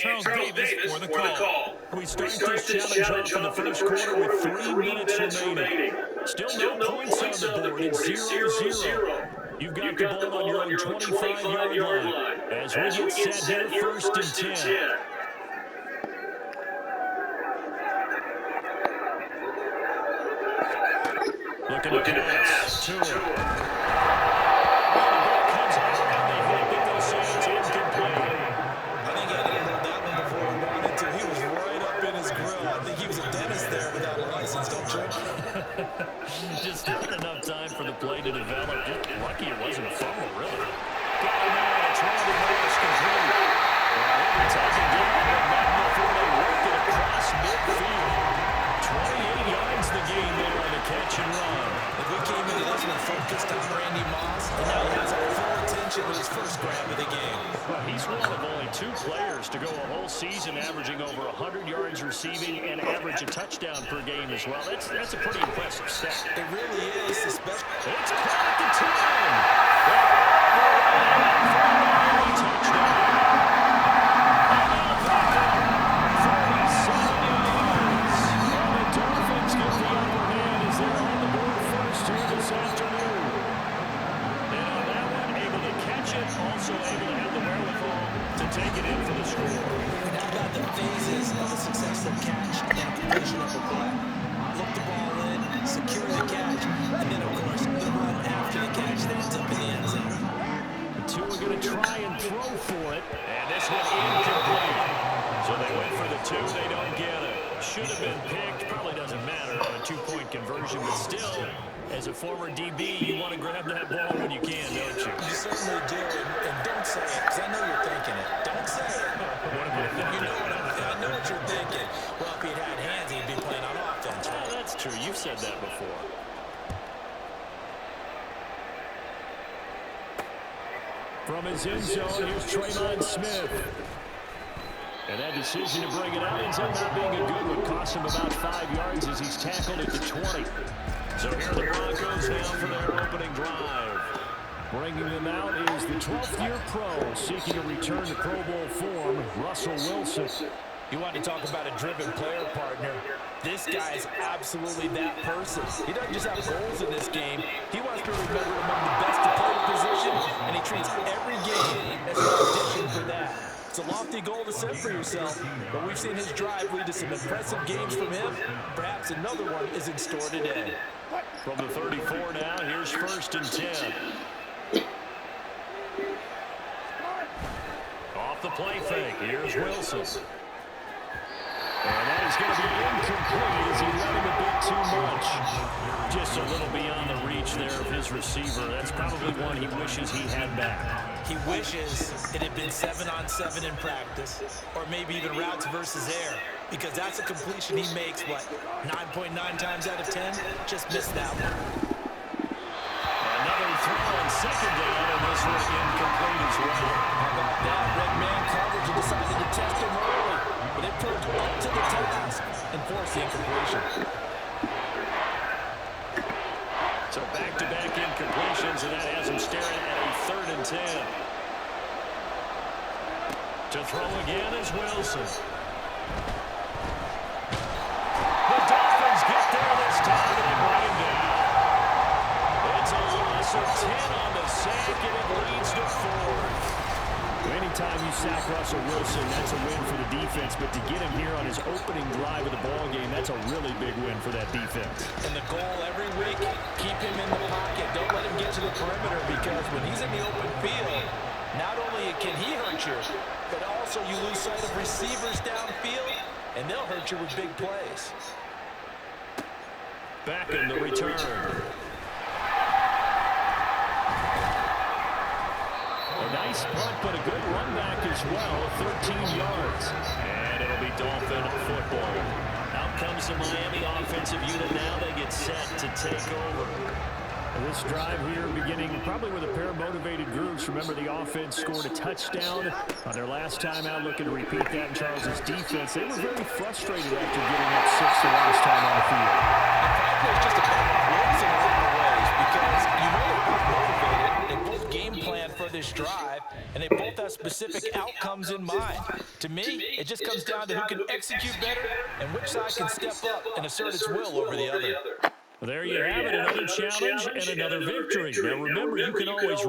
Charles Davis for the call. We start this challenge off in the first quarter with 3 minutes remaining. Still no points on the board. It's 0-0. You've got the ball on your own 25-yard line. As we get set here, first and 10. Looking to pass to him. Just not enough time for the play to develop. Just lucky it wasn't a fumble, really. Got him there, it's Randy Moss complete. It's taken down, but not before they work it across midfield. 28 yards the game there on the catch and run. If we came into this one focused on Randy Moss, and now he has our full attention with his first grab of the game. Well, he's one of only 2 players to go a whole season averaging over 100 yards receiving and average a touchdown per game as well. That's a pretty impressive stat. It really is, especially. It's caught at the 10. Touchdown. Also able to have the wherewithal to take it in for the score. And how about the phases of a successful catch and completion of the play? Look the ball in, secure the catch, and then, of course, the run after the catch that ends up in the end zone. The 2 are going to try and throw for it, and this one incomplete. So they went for the 2, they don't get it. Should have been picked, probably doesn't matter on a 2-point conversion, but still, as a former DB, you want to grab that ball when you can, don't you? You certainly do, and don't say it, because I know you're thinking it. Don't say it. What am I thinking? You know I know what you're thinking. Well, if he'd had hands, he'd be playing on offense. Oh, that's true. You've said that before. From his end zone, here's Traymon Smith. And that decision to bring it out ends up not being a good one. Cost him about 5 yards as he's tackled at the 20. So here the Broncos now for their opening drive. Bringing them out is the 12th-year pro seeking a return to Pro Bowl form, Russell Wilson. You want to talk about a driven player partner. This guy is absolutely that person. He doesn't just have goals in this game. He wants to be remembered among the best to play the position, and he treats every game as an audition for that. It's a lofty goal to set for yourself, but we've seen his drive lead to some impressive games from him. Perhaps another one is in store today. From the 34 now, here's first and 10. Off the play fake, here's Wilson. And that is going to be incomplete as he let him a bit too much. Just a little beyond the reach there of his receiver. That's probably one he wishes he had back. He wishes it had been 7-on-7 in practice, or maybe even routes versus air, because that's a completion he makes, what, 9.9 times out of 10? Just missed that one. Another throw on second down, and this one incomplete as well. How about that? Red man coverage and decided to test him early, but it proved up to the task and forced the incompletion. So back-to-back incompletions, and that has him staring at a 3rd and 10. To throw again is Wilson. The Dolphins get there this time, and they bring him down. It's a loss of 10 on the sack, and it leads to 4. Anytime you sack Russell Wilson, that's a win for the defense. But to get him here on his opening drive of the ballgame, that's a really big win for that defense. And the goal every week, keep him in the pocket. Don't let him get to the perimeter, because when he's in the open field, not only can he hurt you, but also you lose sight of receivers downfield, and they'll hurt you with big plays. Back in the return. A nice punt, but a good run back as well, 13 yards. And it'll be Dolphin football. Out comes the Miami offensive unit now. They get set to take over. This drive here beginning probably with a pair of motivated groups. Remember, the offense scored a touchdown on their last time out, looking to repeat that in Charles's defense. They were very frustrated after getting up 6 the last time on the field. Frankly, it's just a battle of wins in a lot of ways, because you know they're both motivated. They both game plan for the this drive, and they both have specific outcomes in mind. To me, it just comes down to who can execute better and which side can step up and assert its will over the other. There you have it, another challenge and another victory. Now remember, you can always